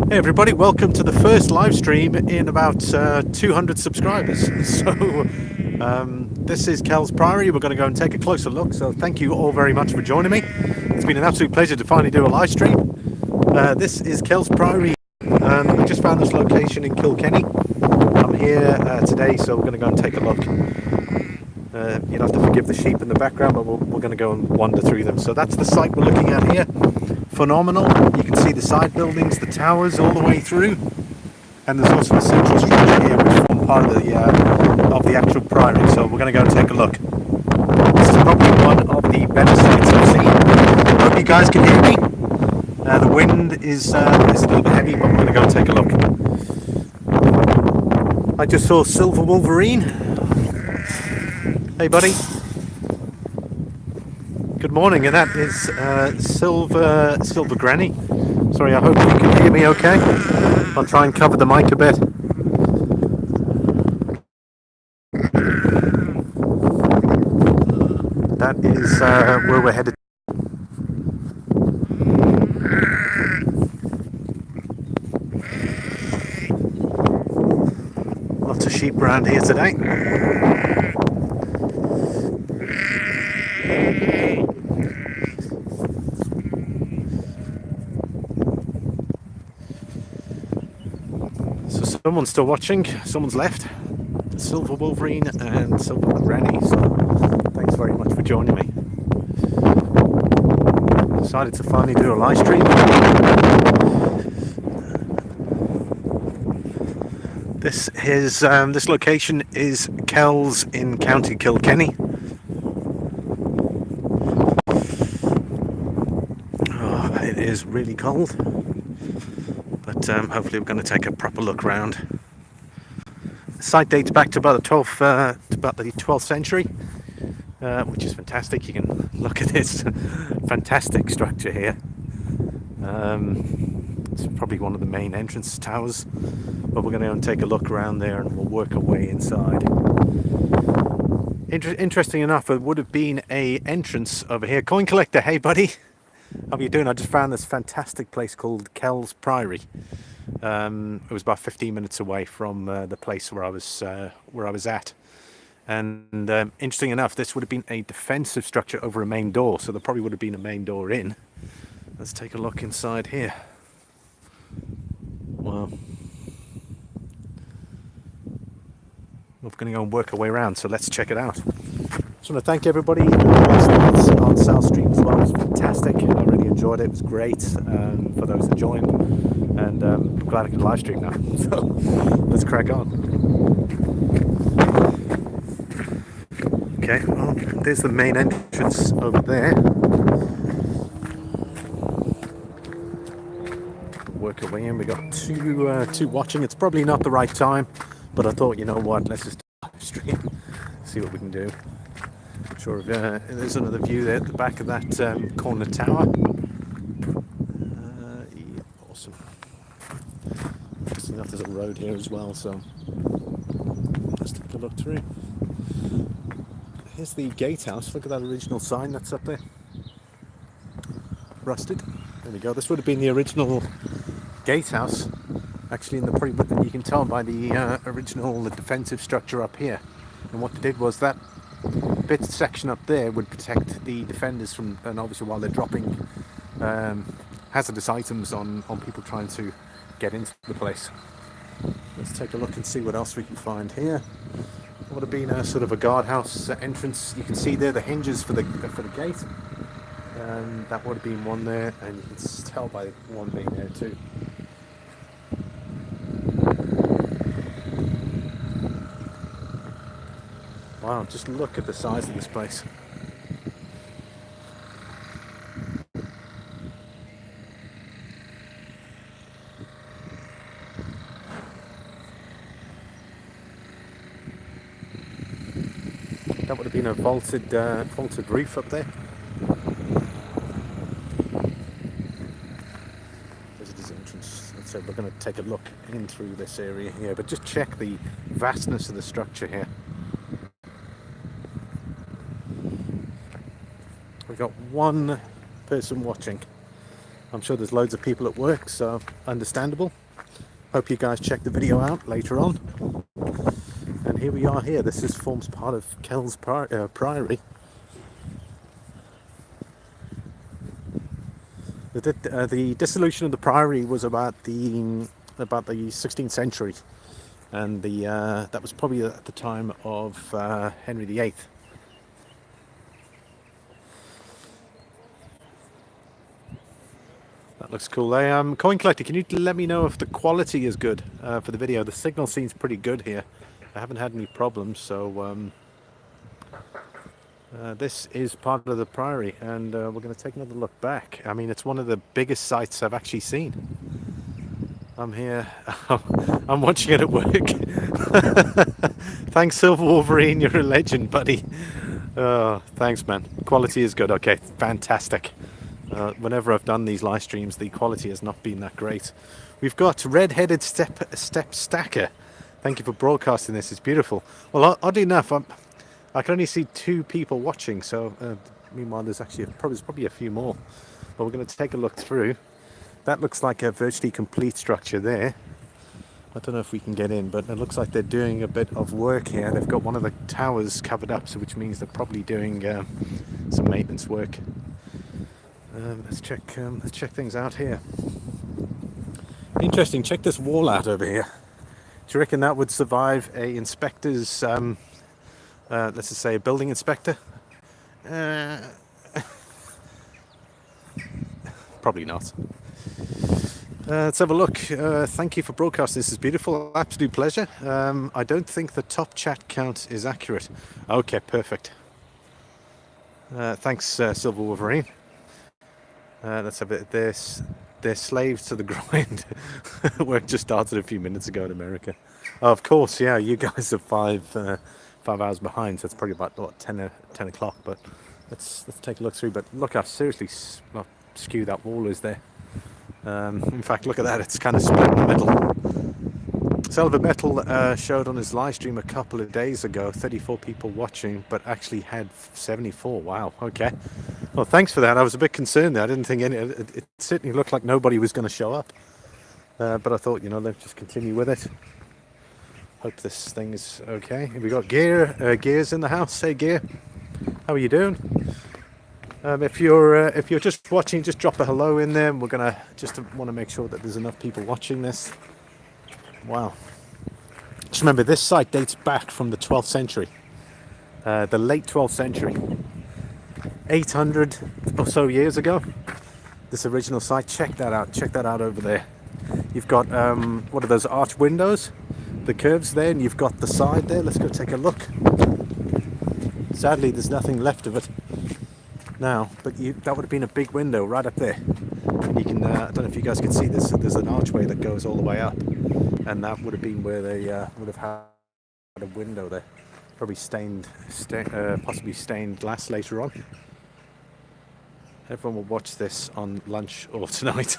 Hey everybody, welcome to the first live stream in about 200 subscribers. This is Kells Priory. We're going to go and take a closer look, so thank you all very much for joining me. It's been an absolute pleasure to finally do a live stream. This is Kells Priory. We just found this location in Kilkenny. I'm here today, so we're going to go and take a look. You'll have to forgive the sheep in the background, but we're going to go and wander through them. So that's the site we're looking at here. Phenomenal. You can see the side buildings, the towers all the way through, and there's also a central structure here which form part of the actual priory. So we're going to go and take a look. This is probably one of the better sites I've seen. Hope you guys can hear me. The wind is a little bit heavy, but we're going to go and take a look. I just saw Silver Wolverine. Hey buddy. Good morning, and that is Silver Granny. Sorry, I hope you can hear me okay. I'll try and cover the mic a bit. That is where we're headed. Lots of sheep around here today. Someone's still watching, someone's left. Silver Wolverine and Silver Granny, so thanks very much for joining me. Decided to finally do a live stream. This location is Kells in County Kilkenny. Oh, it is really cold. But hopefully we're going to take a proper look around. The site dates back to about the 12th century, which is fantastic. You can look at this fantastic structure here. It's probably one of the main entrance towers, but we're going to go and take a look around there and we'll work our way inside. Interesting enough, it would have been a entrance over here. Coin collector, hey buddy. How are you doing? I just found this fantastic place called Kells Priory. It was about 15 minutes away from the place where I was at. And interesting enough, this would have been a defensive structure over a main door, so there probably would have been a main door in. Let's take a look inside here. Wow. We're going to go and work our way around, so let's check it out. Just want to thank everybody on South Stream as well. It was fantastic. I really enjoyed it. It was great for those that joined, and I'm glad I can live stream now. So let's crack on. Okay, well, there's the main entrance over there. Work our way in. We got two watching. It's probably not the right time, but I thought, you know what? Let's just live stream, see what we can do. Sure, there's another view there at the back of that corner tower. Yeah, awesome. Interesting enough, there's a road here as well, so let's take a look through. Here's the gatehouse. Look at that original sign that's up there. Rusted. There we go. This would have been the original gatehouse. Actually, in the pre-book, you can tell by the original defensive structure up here. And what they did was that bit section up there would protect the defenders from, and obviously while they're dropping hazardous items on people trying to get into the place. Let's take a look and see what else we can find here. It would have been a sort of a guardhouse entrance. You can see there the hinges for the gate, and that would have been one there, and you can tell by one being there too. Wow, just look at the size of this place. That would have been a vaulted roof up there. Visitor's entrance. Let's say we're going to take a look in through this area here, but just check the vastness of the structure here. We've got one person watching. I'm sure there's loads of people at work, so understandable. Hope you guys check the video out later on. And here we are here. This forms part of Kells Priory. The dissolution of the priory was about the 16th century, and that was probably at the time of Henry VIII. That looks cool. Coin collector, can you let me know if the quality is good for the video? The signal seems pretty good here. I haven't had any problems, so this is part of the priory, and we're going to take another look back. I mean, it's one of the biggest sites I've actually seen. I'm here. I'm watching it at work. Thanks, Silver Wolverine. You're a legend, buddy. Oh, thanks, man. Quality is good. Okay, fantastic. Whenever I've done these live streams, the quality has not been that great. We've got red-headed step stacker. Thank you for broadcasting this. It's beautiful. Well, oddly enough, I can only see 2 people watching, so meanwhile there's actually probably a few more. But we're going to take a look through. That looks like a virtually complete structure there. I don't know if we can get in, but it looks like they're doing a bit of work here. They've got one of the towers covered up, so which means they're probably doing some maintenance work. Let's check things out here. Interesting. Check this wall out over here. Do you reckon that would survive a inspector's? Let's just say a building inspector. Probably not. Let's have a look. Thank you for broadcasting. This is beautiful. Absolute pleasure. I don't think the top chat count is accurate. Okay, perfect. Thanks, Silver Wolverine. Let's have it. They're slaves to the grind. Work just started a few minutes ago in America. Oh, of course, yeah. You guys are 5 hours behind, so it's probably about what 10 o'clock. But let's take a look through. But look how seriously skew that wall is there. In fact, look at that. It's kind of split in the middle. Silver Metal showed on his live stream a couple of days ago 34 people watching, but actually had 74. Wow. Okay. Well, thanks for that. I was a bit concerned there. I didn't think it certainly looked like nobody was going to show up. But I thought, let's just continue with it. Hope this thing is okay. We got Gears in the house. Hey, Gear. How are you doing? If you're just watching, just drop a hello in there. We're gonna just want to make sure that there's enough people watching this. Wow. Just remember, this site dates back from the 12th century, the late 12th century, 800 or so years ago. This original site. Check that out. Check that out over there. You've got what are those arch windows? The curves there, and you've got the side there. Let's go take a look. Sadly, there's nothing left of it now, but that would have been a big window right up there. And you can, I don't know if you guys can see this, there's an archway that goes all the way up, and that would have been where they would have had a window there. Probably possibly stained glass later on. Everyone will watch this on lunch or tonight.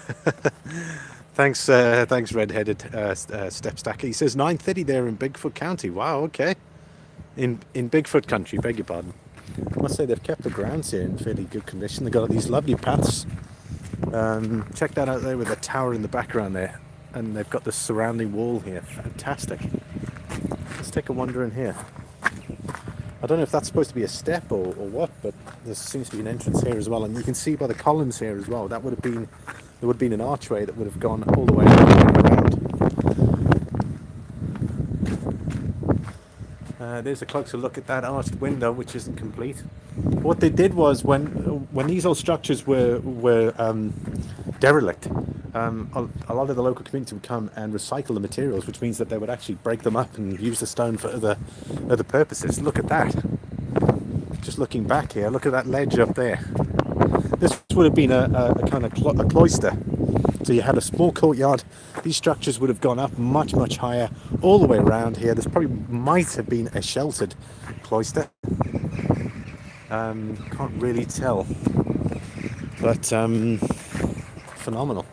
Thanks, red-headed step stacker. He says 9:30 there in Bigfoot County. Wow, okay. In Bigfoot country, beg your pardon. I must say they've kept the grounds here in fairly good condition. They've got these lovely paths. Check that out there with the tower in the background there. And they've got the surrounding wall here. Fantastic. Let's take a wander in here. I don't know if that's supposed to be a step or what, but there seems to be an entrance here as well. And you can see by the columns here as well, there would have been an archway that would have gone all the way around. There's a closer look at that arched window, which isn't complete. What they did was, when these old structures were derelict, a lot of the local community would come and recycle the materials, which means that they would actually break them up and use the stone for other purposes. Look at that. Just looking back here, look at that ledge up there. This would have been a kind of a cloister. So you had a small courtyard. These structures would have gone up much, much higher all the way around here. There's probably might have been a sheltered cloister. Can't really tell, but phenomenal.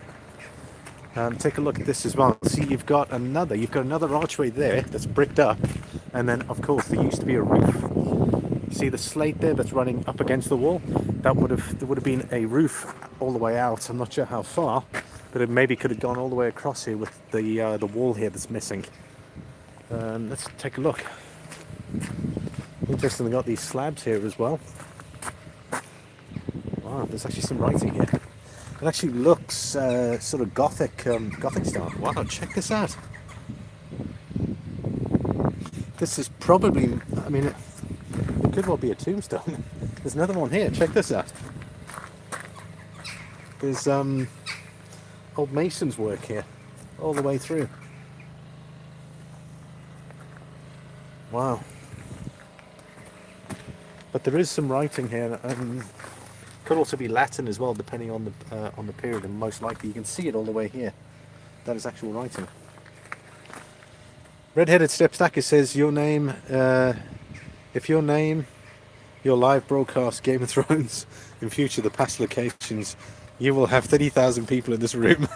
Take a look at this as well. See, you've got another archway there that's bricked up, and then of course there used to be a roof. See the slate there that's running up against the wall? There would have been a roof all the way out. I'm not sure how far, but it maybe could have gone all the way across here with the wall here that's missing. Let's take a look. Interesting, they got these slabs here as well. Wow, there's actually some writing here. It actually looks sort of Gothic style. Wow, check this out. This is probably, I mean, it could well be a tombstone. There's another one here. Check this out. There's old mason's work here, all the way through. Wow. But there is some writing here. Could also be Latin as well, depending on the period, and most likely you can see it all the way here. That is actual writing. Red-headed Stepstacker says your name. If your name, your live broadcast Game of Thrones in future, the past locations, you will have 30,000 people in this room.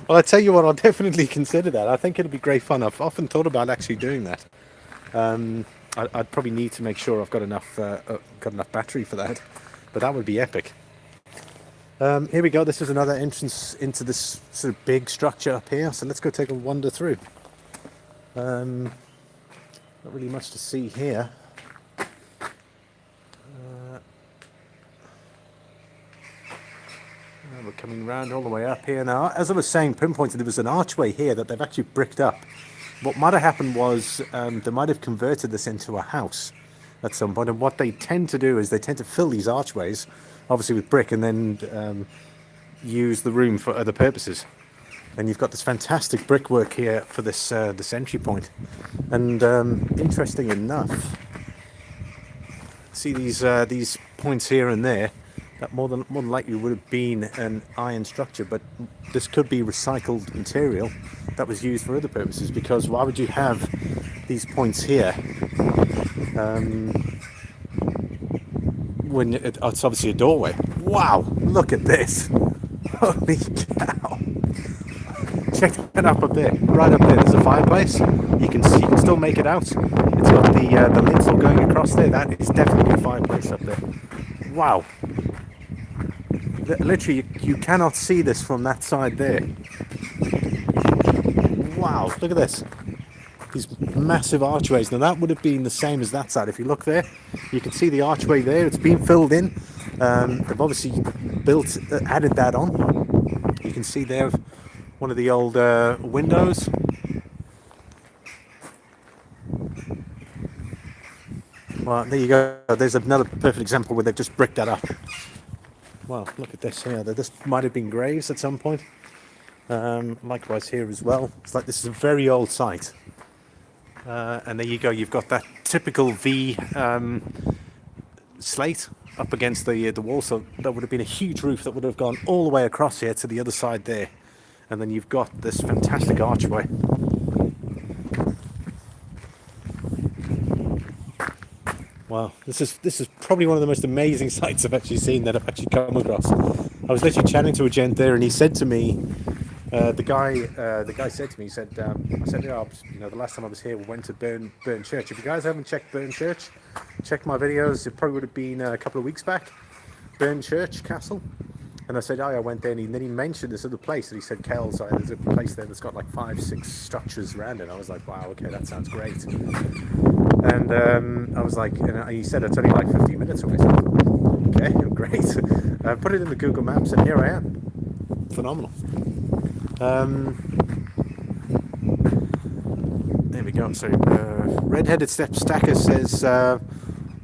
Well, I tell you what, I'll definitely consider that. I think it'll be great fun. I've often thought about actually doing that. I'd probably need to make sure I've got enough battery for that, but that would be epic. Here we go. This is another entrance into this sort of big structure up here. So let's go take a wander through. Not really much to see here. We're coming round all the way up here now. As I was saying, pinpointed, there was an archway here that they've actually bricked up. What might have happened was they might have converted this into a house at some point. And what they tend to do is they tend to fill these archways, obviously with brick, and then use the room for other purposes. And you've got this fantastic brickwork here for this entry point. And interesting enough, see these points here and there. That more than likely would have been an iron structure, but this could be recycled material that was used for other purposes, because why would you have these points here when it's obviously a doorway? Wow, look at this. Holy cow. Check that up there, right up there. There's a fireplace. You can still make it out. It's got the lintel going across there. That is definitely a fireplace up there. Wow. Literally, you cannot see this from that side there. Wow, look at this. These massive archways. Now that would have been the same as that side. If you look there, you can see the archway there. It's been filled in. They've obviously added that on. You can see there one of the old windows. Well, there you go. There's another perfect example where they've just bricked that up. Wow, look at this here. This might have been graves at some point. Likewise here as well. It's like this is a very old site. And there you go. You've got that typical V slate up against the wall. So that would have been a huge roof that would have gone all the way across here to the other side there. And then you've got this fantastic archway. Wow, this is probably one of the most amazing sights I've actually seen that I've actually come across. I was literally chatting to a gent there, and he said to me, the guy said to me, he said, I said, yeah, the last time I was here, we went to Burn Church. If you guys haven't checked Burn Church, check my videos. It probably would have been a couple of weeks back. Burn Church Castle. And I said, oh, I went there, and then he mentioned this other place, and he said, Kells, there's a place there that's got like 5-6 structures around it. I was like, wow, okay, that sounds great. And I was like, and he said it's only like 15 minutes away. So, okay, great. I put it in the Google Maps, and here I am. Phenomenal. There we go. So, Red-headed Stepstacker says,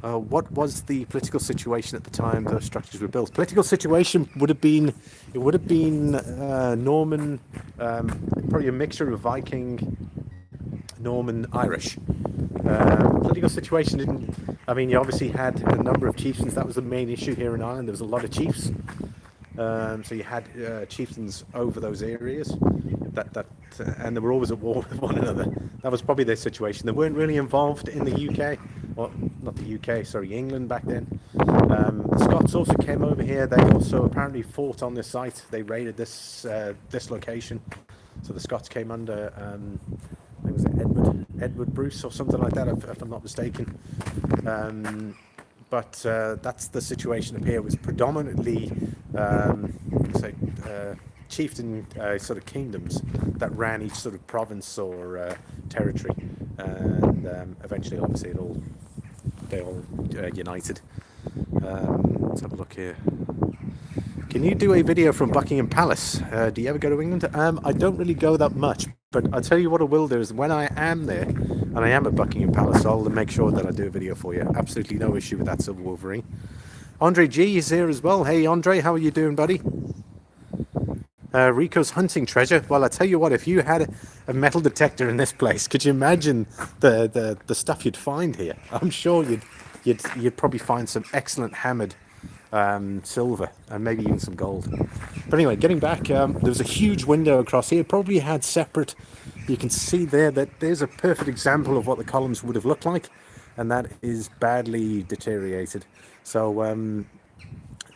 what was the political situation at the time those structures were built? Political situation would have been Norman, probably a mixture of Viking, Norman, Irish. Political situation didn't. I mean, you obviously had a number of chieftains. That was the main issue here in Ireland. There was a lot of chiefs. So you had chieftains over those areas. And they were always at war with one another. That was probably their situation. They weren't really involved in the UK, or not the UK, sorry, England back then. The Scots also came over here. They also apparently fought on this site. They raided this location. So the Scots came under, I think it was Edward Bruce or something like that, if I'm not mistaken. But that's the situation up here. It was predominantly say, chieftain sort of kingdoms that ran each sort of province or territory, and eventually, obviously, they all united. Let's have a look here. Can you do a video from Buckingham Palace? Do you ever go to England? I don't really go that much, but I'll tell you what I will do is when I am there, and I am at Buckingham Palace, I'll make sure that I do a video for you. Absolutely no issue with that, Silver Wolverine. Andre G is here as well. Hey Andre, how are you doing, buddy? Rico's hunting treasure. Well, I tell you what, if you had a metal detector in this place, could you imagine the stuff you'd find here? I'm sure you'd probably find some excellent hammered silver and maybe even some gold. But anyway, getting back, there was a huge window across here. It probably had separate. You can see there that there's a perfect example of what the columns would have looked like, and that is badly deteriorated. So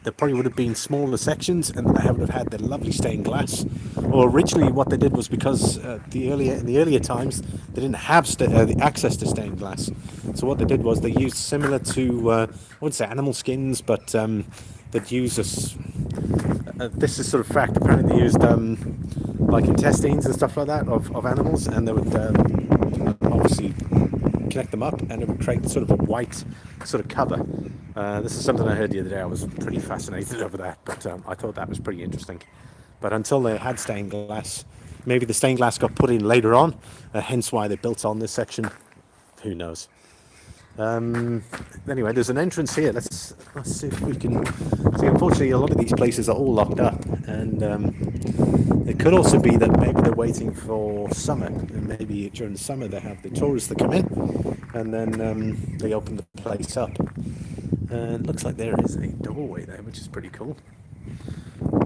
there probably would have been smaller sections, and they would have had the lovely stained glass. Or originally, what they did was because in the earlier times they didn't have the access to stained glass. So what they did was they used similar to I wouldn't say animal skins, but they'd use this is sort of fact. Apparently, they used like intestines and stuff like that of animals, and they would obviously connect them up, and it would create sort of a white sort of cover. This is something I heard the other day. I was pretty fascinated over that, but I thought that was pretty interesting. But until they had stained glass, maybe the stained glass got put in later on, hence why they built on this section. Who knows? Anyway, there's an entrance here. Let's see if we can see. Unfortunately, a lot of these places are all locked up, and it could also be that maybe they're waiting for summer, and maybe during the summer they have the tourists that come in, and then they open the place up. And it looks like there is a doorway there, which is pretty cool.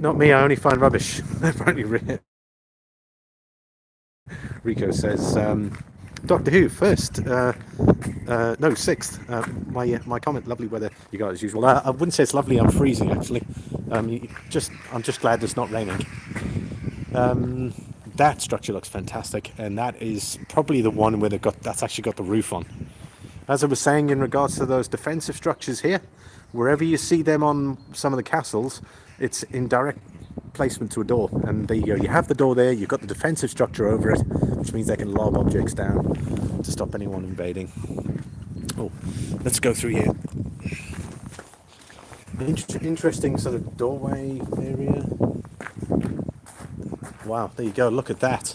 Not me, I only find rubbish. Apparently, Rico says, Doctor Who first, no, sixth. My comment, lovely weather you got as usual. I wouldn't say it's lovely, I'm freezing actually. I'm just glad it's not raining. That structure looks fantastic, and that is probably the one where that's actually got the roof on. As I was saying in regards to those defensive structures here, wherever you see them on some of the castles, it's in direct placement to a door. And there you go, you have the door there, you've got the defensive structure over it, which means they can lob objects down to stop anyone invading. Oh, let's go through here. Interesting sort of doorway area. Wow, there you go, look at that.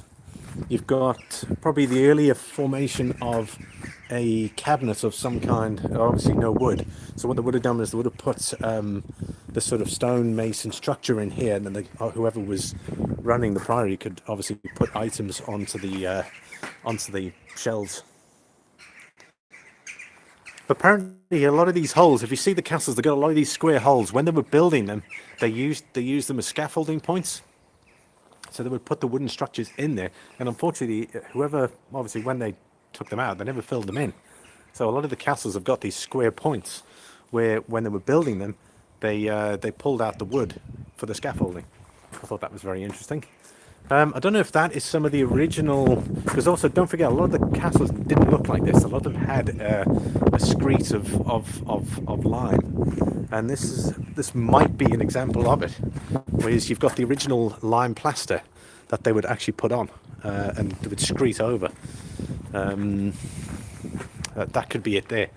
You've got probably the earlier formation of a cabinet of some kind, obviously no wood. So what they would have done is they would have put the sort of stone mason structure in here, and then whoever was running the priory could obviously put items onto the shelves. Apparently, a lot of these holes, if you see the castles, they've got a lot of these square holes. When they were building them, they used them as scaffolding points. So they would put the wooden structures in there, and unfortunately, whoever, obviously, when they took them out, they never filled them in. So a lot of the castles have got these square points where, when they were building them, they pulled out the wood for the scaffolding. I thought that was very interesting. I don't know if that is some of the original, because also don't forget, a lot of the castles didn't look like this. A lot of them had a screed of lime, and this might be an example of it. Whereas you've got the original lime plaster that they would actually put on, and they would screed over. That could be it there.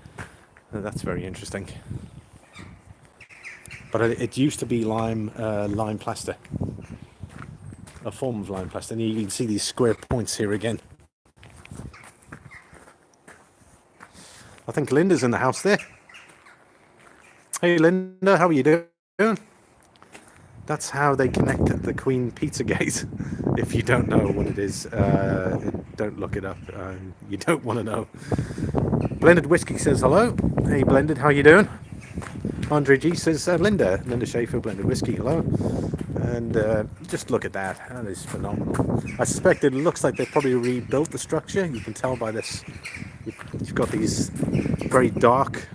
That's very interesting. But it used to be lime plaster. A form of lime plaster, and you can see these square points here again. I think Linda's in the house there. Hey Linda, how are you doing? That's how they connect the Queen Pizza Gate. If you don't know what it is, don't look it up. You don't want to know. Blended Whiskey says hello. Hey Blended, how you doing? Andre G says Linda Schaefer, Blended Whiskey, hello. And just look at that. That is phenomenal. I suspect it looks like they probably rebuilt the structure. You can tell by this. You've got these very dark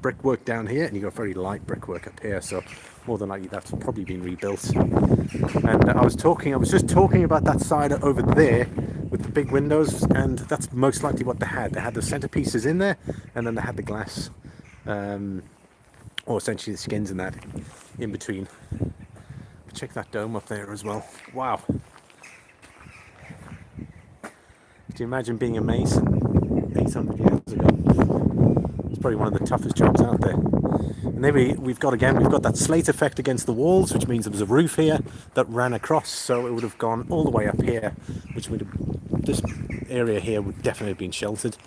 brickwork down here, and you've got very light brickwork up here. So more than likely that's probably been rebuilt. And I was just talking about that side over there with the big windows, and that's most likely what they had. They had the centerpieces in there, and then they had the glass or essentially the skins and that in between. Check that dome up there as well. Wow. Could you imagine being a mason 800 years ago? It's probably one of the toughest jobs out there. And there we've got that slate effect against the walls, which means there was a roof here that ran across, so it would have gone all the way up here, which would have, this area here would definitely have been sheltered.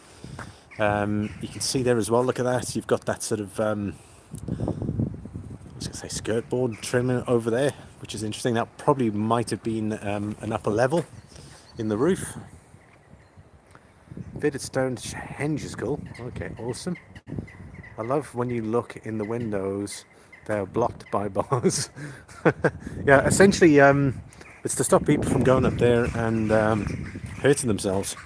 You can see there as well, look at that, you've got that sort of, I was going to say skirt board trim over there, which is interesting. That probably might have been an upper level in the roof. Fitted stone henge is cool. Okay, awesome. I love when you look in the windows, they're blocked by bars. Yeah, essentially it's to stop people from going up there and hurting themselves.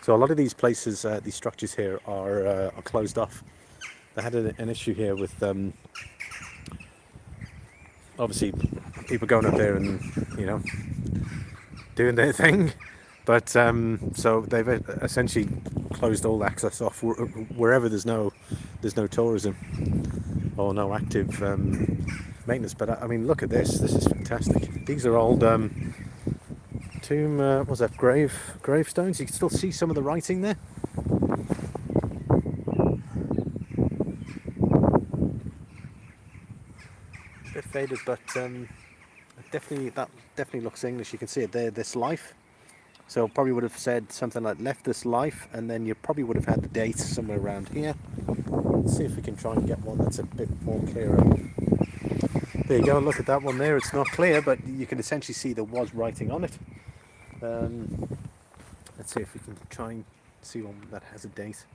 So a lot of these places, these structures here are closed off. They had an issue here with obviously people going up there and, you know, doing their thing. But so they've essentially closed all access off wherever there's no tourism or no active maintenance. But I mean, look at this. This is fantastic. These are old tomb. What was that? Gravestones. You can still see some of the writing there. A bit faded, but that definitely looks English. You can see it there. This life. So probably would have said something like left this life, and then you probably would have had the date somewhere around here. Let's see if we can try and get one that's a bit more clearer. There you go, look at that one there. It's not clear, but you can essentially see there was writing on it. Let's see if we can try and see one that has a date.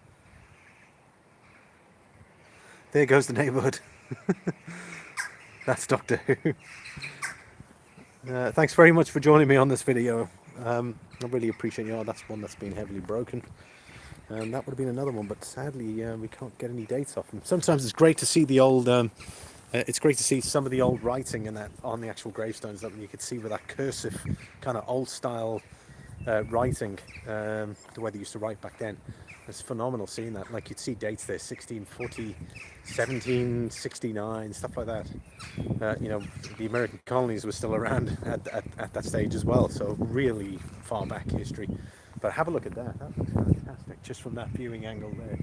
There goes the neighbourhood. That's Doctor Who. Thanks very much for joining me on this video. I really appreciate you. Oh, that's one that's been heavily broken. And that would have been another one, but sadly we can't get any dates off them. Sometimes it's great to see the old, it's great to see some of the old writing and that on the actual gravestones, that you could see with that cursive kind of old style writing, the way they used to write back then. It's phenomenal seeing that. Like, you'd see dates there, 1640, 1769, stuff like that. You know, the American colonies were still around at that stage as well, so really far back history. But have a look at that. That looks fantastic, just from that viewing angle there.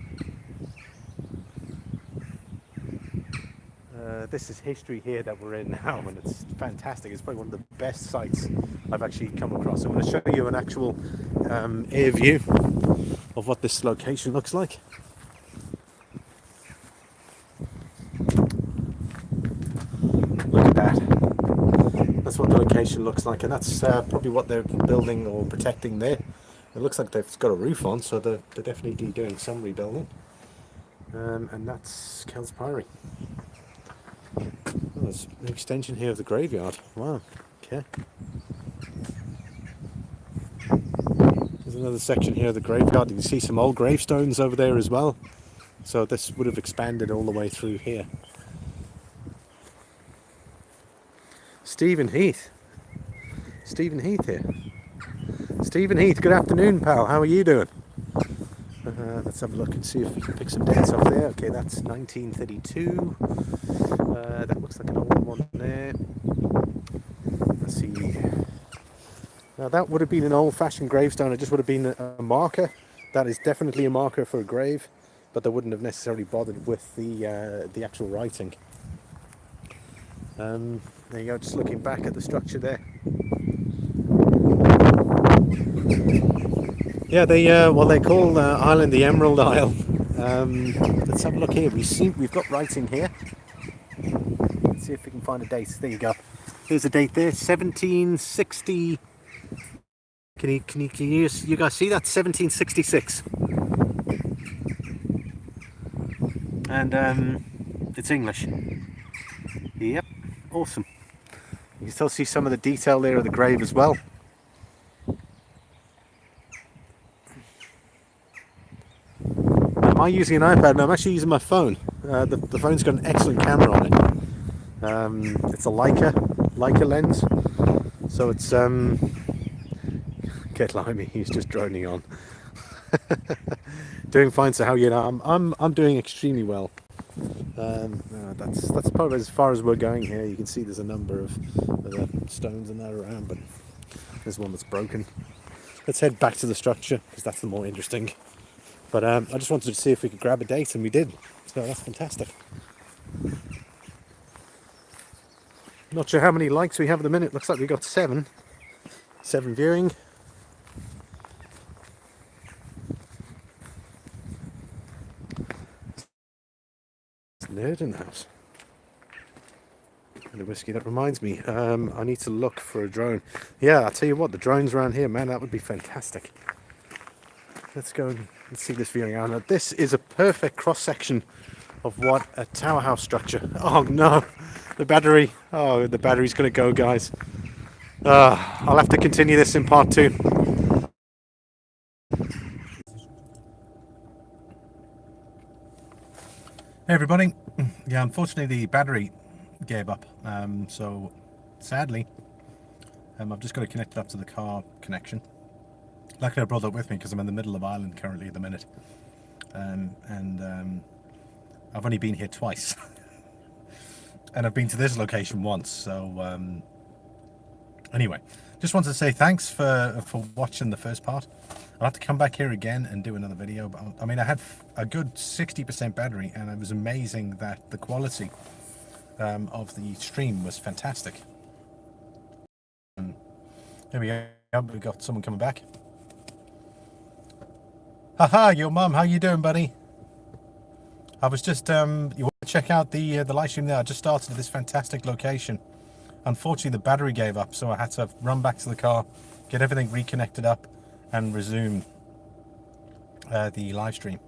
This is history here that we're in now, and it's fantastic. It's probably one of the best sites I've actually come across. I'm going to show you an actual air view of what this location looks like. Look at that. That's what the location looks like, and that's probably what they're building or protecting there. It looks like they've got a roof on, so they're definitely doing some rebuilding. And that's Kells Priory. Oh, there's an extension here of the graveyard. Wow, okay. There's another section here of the graveyard. You can see some old gravestones over there as well. So this would have expanded all the way through here. Stephen Heath. Stephen Heath here. Stephen Heath, good afternoon, pal. How are you doing? Let's have a look and see if we can pick some dates off there. Okay, that's 1932. That looks like an old one there. Let's see. Now that would have been an old-fashioned gravestone. It just would have been a marker. That is definitely a marker for a grave, but they wouldn't have necessarily bothered with the actual writing. There you go. Just looking back at the structure there. Yeah, they call Ireland the Emerald Isle. Let's have a look here. We've got writing here. Let's see if we can find a date. There you go. There's a date there, 1760. Can you guys see that? 1766. And it's English. Yep, awesome. You can still see some of the detail there of the grave as well. Am I using an iPad? No, I'm actually using my phone. The phone's got an excellent camera on it. It's a Leica lens, so it's get limey. He's just droning on. Doing fine. So how are you? I'm doing extremely well. that's probably as far as we're going here. You can see there's a number of other stones and that around, but there's one that's broken. Let's head back to the structure because that's the more interesting. But I just wanted to see if we could grab a date, and we did. So that's fantastic. Not sure how many likes we have at the minute. Looks like we got 7 viewing. It's nerd in the house. And a whiskey. That reminds me, I need to look for a drone. Yeah, I'll tell you what, the drones around here, man, that would be fantastic. Let's go and see this viewing out. Now, this is a perfect cross section of what a tower house structure. Oh no, the battery. Oh, the battery's going to go, guys. I'll have to continue this in part 2. Hey everybody. Yeah, unfortunately the battery gave up. So sadly, I've just got to connect it up to the car connection. Luckily I brought that with me because I'm in the middle of Ireland currently at the minute. I've only been here twice. And I've been to this location once. So anyway, just wanted to say thanks for watching the first part. I'll have to come back here again and do another video. But I mean, I had a good 60% battery, and it was amazing that the quality of the stream was fantastic. There we go. We've got someone coming back. Haha, your mum. How you doing, buddy? I was just you want to check out the live stream there? I just started at this fantastic location. Unfortunately, the battery gave up, so I had to run back to the car, get everything reconnected up, and resume the live stream.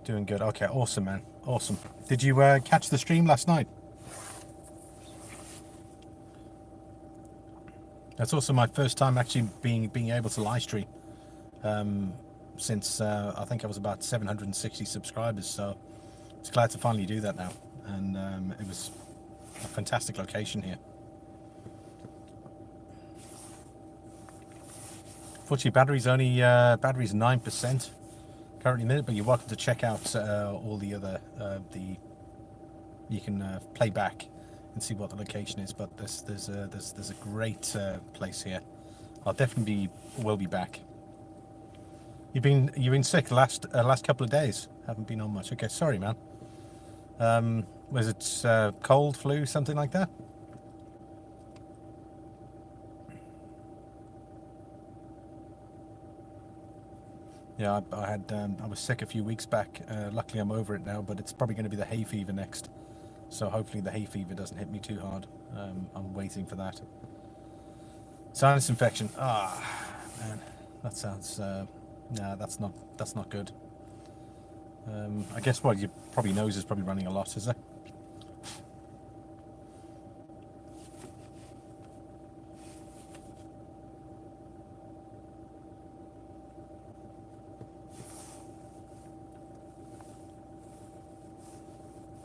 Doing good. Okay, awesome, man. Awesome. Did you catch the stream last night? That's also my first time actually being able to live stream since I think I was about 760 subscribers. So it's glad to finally do that now, and it was a fantastic location here. Fortunately, battery's 9% currently minute, but you're welcome to check out all the other you can play back and see what the location is. But there's a great place here. I'll definitely will be back. You've been sick the last couple of days. Haven't been on much. Okay, sorry, man. Was it cold, flu, something like that? Yeah, I was sick a few weeks back. Luckily, I'm over it now, but it's probably going to be the hay fever next. So hopefully the hay fever doesn't hit me too hard. I'm waiting for that. Sinus infection. Ah, man, that sounds. Nah, that's not good. I guess what your probably nose is probably running a lot, is it?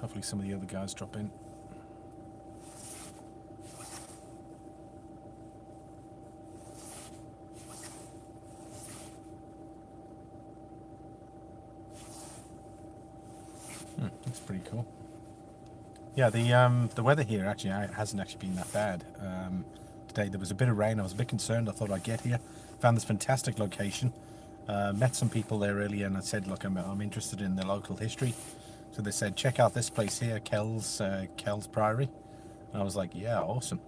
Hopefully some of the other guys drop in. That's pretty cool. Yeah, the weather here actually hasn't actually been that bad. Today there was a bit of rain. I was a bit concerned. I thought I'd get here. Found this fantastic location. Met some people there earlier, and I said, look, I'm interested in the local history. So they said, check out this place here, Kells Priory. And I was like, yeah, awesome.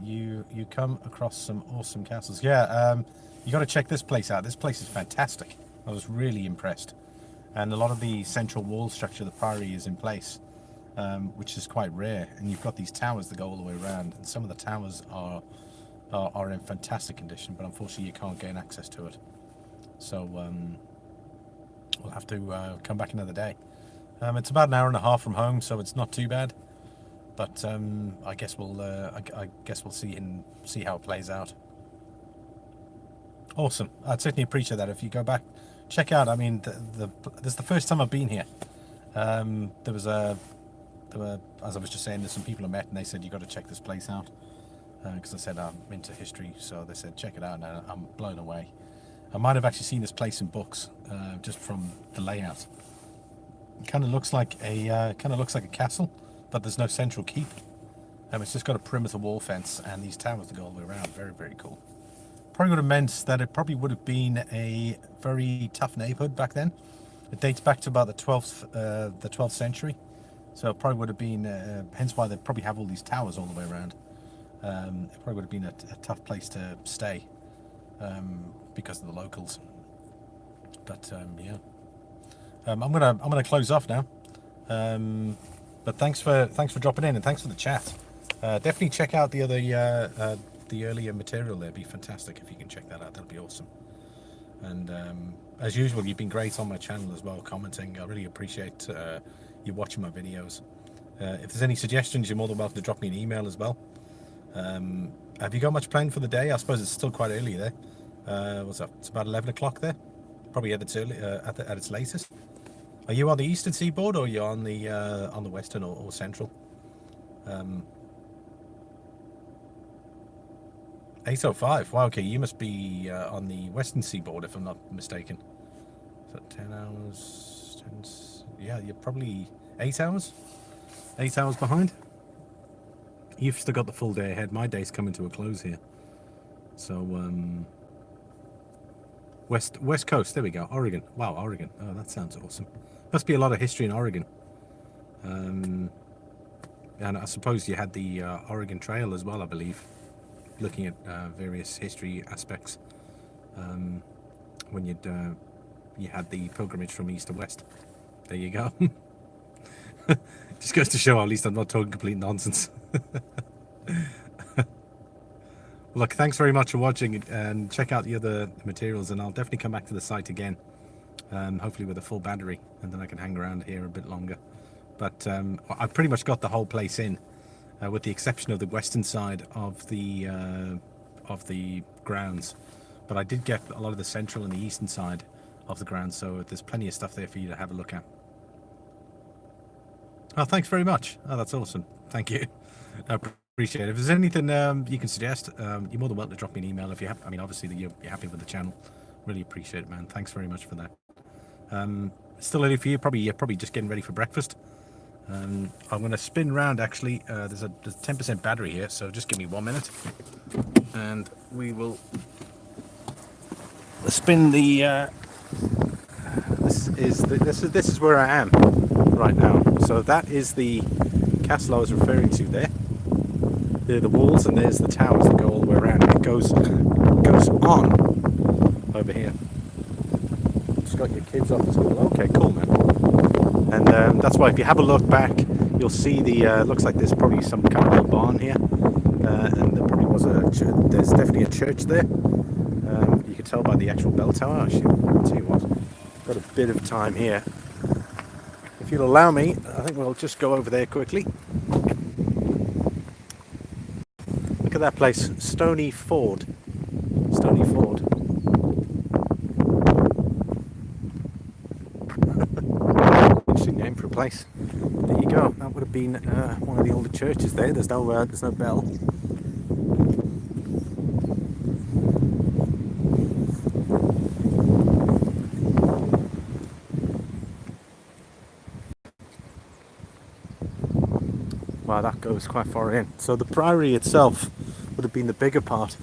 You come across some awesome castles. Yeah, you got to check this place out. This place is fantastic. I was really impressed. And a lot of the central wall structure of the priory is in place, which is quite rare. And you've got these towers that go all the way around. And some of the towers are in fantastic condition, but unfortunately you can't gain access to it. So we'll have to come back another day. It's about an hour and a half from home, so it's not too bad. But I guess we'll see how it plays out. Awesome. I'd certainly appreciate that if you go back, check out. I mean, this is the first time I've been here. There were, as I was just saying, there's some people I met, and they said you got to check this place out because I said I'm into history, so they said check it out, and I'm blown away. I might have actually seen this place in books just from the layout. Kind of looks like a castle, but there's no central keep. It's just got a perimeter wall fence and these towers that go all the way around. Very, very cool. Probably would have meant that it probably would have been a very tough neighborhood back then. It dates back to about the 12th century, so it probably would have been hence why they probably have all these towers all the way around. It probably would have been a tough place to stay because of the locals. But yeah, I'm gonna close off now. But thanks for dropping in, and thanks for the chat. Definitely check out the other the earlier material there. It'd be fantastic if you can check that out. That'd be awesome. And as usual, you've been great on my channel as well, commenting. I really appreciate you watching my videos. If there's any suggestions, you're more than welcome to drop me an email as well. Have you got much planned for the day? I suppose it's still quite early there. What's up? It's about 11 o'clock there. Probably at its early, at its latest. Are you on the eastern seaboard, or are you on the western or central? 8:05. Wow. Okay, you must be on the western seaboard, if I'm not mistaken. So 10 hours. 10, yeah, you're probably 8 hours. 8 hours behind. You've still got the full day ahead. My day's coming to a close here. So west coast. There we go. Oregon. Wow, Oregon. Oh, that sounds awesome. Must be a lot of history in Oregon. And I suppose you had the Oregon Trail as well, I believe, looking at various history aspects. When you had the pilgrimage from east to west. There you go. Just goes to show, at least I'm not talking complete nonsense. Look, thanks very much for watching, and check out the other materials, and I'll definitely come back to the site again, hopefully with a full battery, and then I can hang around here a bit longer. But I've pretty much got the whole place in, with the exception of the western side of the grounds. But I did get a lot of the central and the eastern side of the grounds, so there's plenty of stuff there for you to have a look at. Oh, thanks very much. Oh, that's awesome. Thank you. I appreciate it. If there's anything you can suggest, you're more than welcome to drop me an email if you have. I mean, obviously, that you're happy with the channel. Really appreciate it, man. Thanks very much for that. Still early for you. You're probably just getting ready for breakfast. I'm going to spin round. Actually, there's a 10% battery here, so just give me 1 minute, and we will spin the. This is where I am right now. So that is the castle I was referring to there. There are the walls, and there's the towers that go all the way around. It goes on over here. Just got your kids off at school. Okay, cool, man. And that's why if you have a look back, you'll see the looks like there's probably some kind of little barn here, and there probably was there's definitely a church there. You can tell by the actual bell tower. Actually, I'll tell you what, got a bit of time here. If you'll allow me, I think we'll just go over there quickly. Look at that place, Stony Ford. Stony Ford. Interesting name for a place. There you go. That would have been one of the older churches there. There's no bell. Wow, that goes quite far in. So the priory itself would have been the bigger part.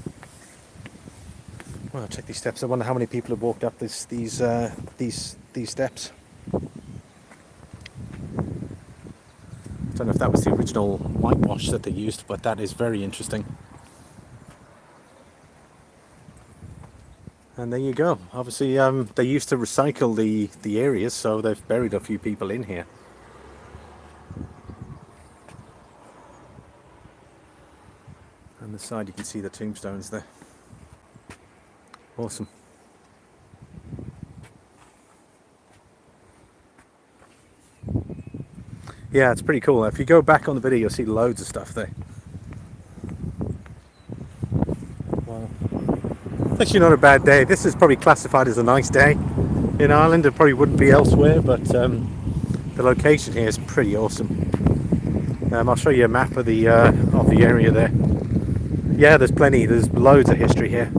Well, check these steps. I wonder how many people have walked up these steps. I don't know if that was the original whitewash that they used, but that is very interesting. And there you go. Obviously, they used to recycle the areas, so they've buried a few people in here. On the side you can see the tombstones there. Awesome. Yeah, it's pretty cool. If you go back on the video, you'll see loads of stuff there. Wow. Actually not a bad day. This is probably classified as a nice day in Ireland. It probably wouldn't be elsewhere, but the location here is pretty awesome. I'll show you a map of the area there. Yeah, there's loads of history here.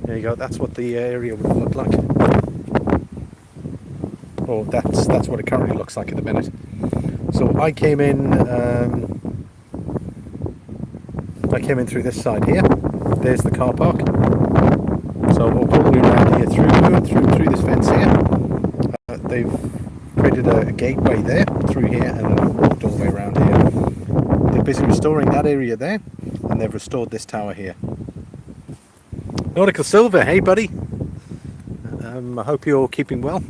There you go, that's what the area would look like. or that's what it currently looks like at the minute. So I came in through this side here. There's the car park. So I'll walk all the way around here through this fence here. They've created a gateway there through here, and then I've walked all the way around here. They're busy restoring that area there, and they've restored this tower here. Nautical Silver, hey buddy. I hope you're keeping well.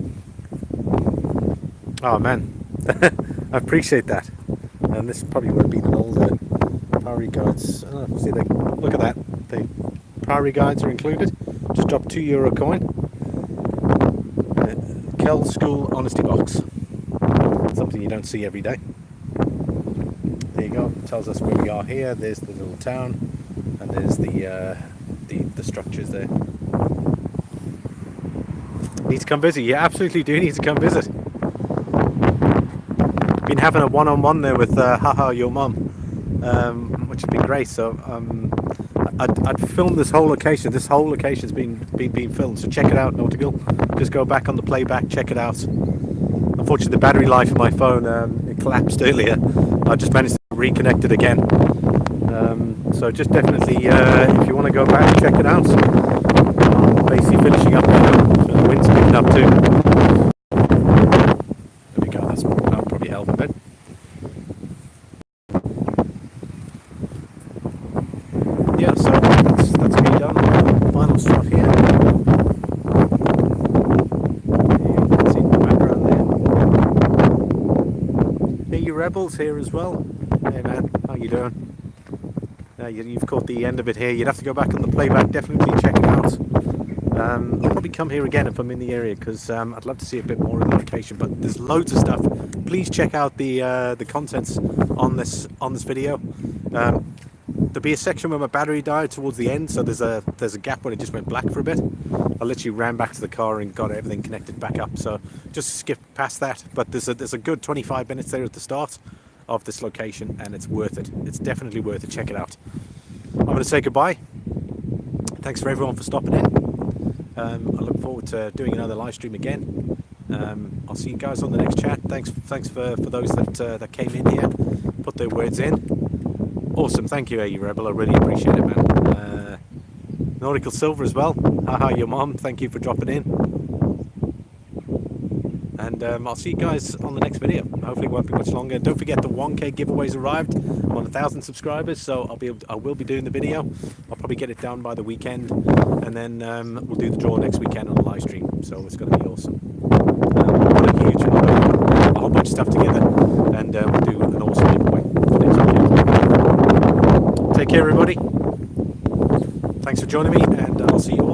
Oh man, I appreciate that. And this probably would have been an older Priory guides. See, look at that. The Priory guides are included. Just dropped €2 coin. Kells School Honesty Box. Something you don't see every day. There you go. It tells us where we are here. There's the little town, and there's the structures there. Need to come visit? Yeah, absolutely do need to come visit. Been having a one-on-one there with Haha Your Mum, which has been great. So I'd filmed this whole location. This whole location's been filmed. So check it out, Nautical. Just go back on the playback, check it out. Unfortunately, the battery life of my phone it collapsed earlier. I just managed to reconnect it again. So just definitely, if you want to go back, check it out. I'm basically finishing up now. So the wind's picking up too. There we go. That'll probably help a bit. Yeah, so that's me done. Final shot here. You can see the background there. Hey, you rebels here as well. Hey man, how you doing? You've caught the end of it here. You'd have to go back on the playback. Definitely check it out. I'll probably come here again if I'm in the area, because I'd love to see a bit more of the location. But there's loads of stuff. Please check out the contents on this video. There'll be a section where my battery died towards the end, so there's a gap when it just went black for a bit. I literally ran back to the car and got everything connected back up. So just skip past that. But there's a good 25 minutes there at the start of this location, and it's worth it. It's definitely worth it. Check it out. I'm going to say goodbye. Thanks for everyone for stopping in. I look forward to doing another live stream again. I'll see you guys on the next chat. Thanks for those that came in here, put their words in. Awesome, thank you, AU Rebel. I really appreciate it, man. Nautical Silver as well. Haha, your mom. Thank you for dropping in. And I'll see you guys on the next video. Hopefully it won't be much longer. Don't forget the 1K giveaways arrived. I'm on 1,000 subscribers, so I will be doing the video. I'll probably get it done by the weekend, and then we'll do the draw next weekend on the live stream. So it's going to be awesome. What a huge, a whole bunch of stuff together, and we'll do an awesome giveaway for next weekend. Take care, everybody. Thanks for joining me, and I'll see you all.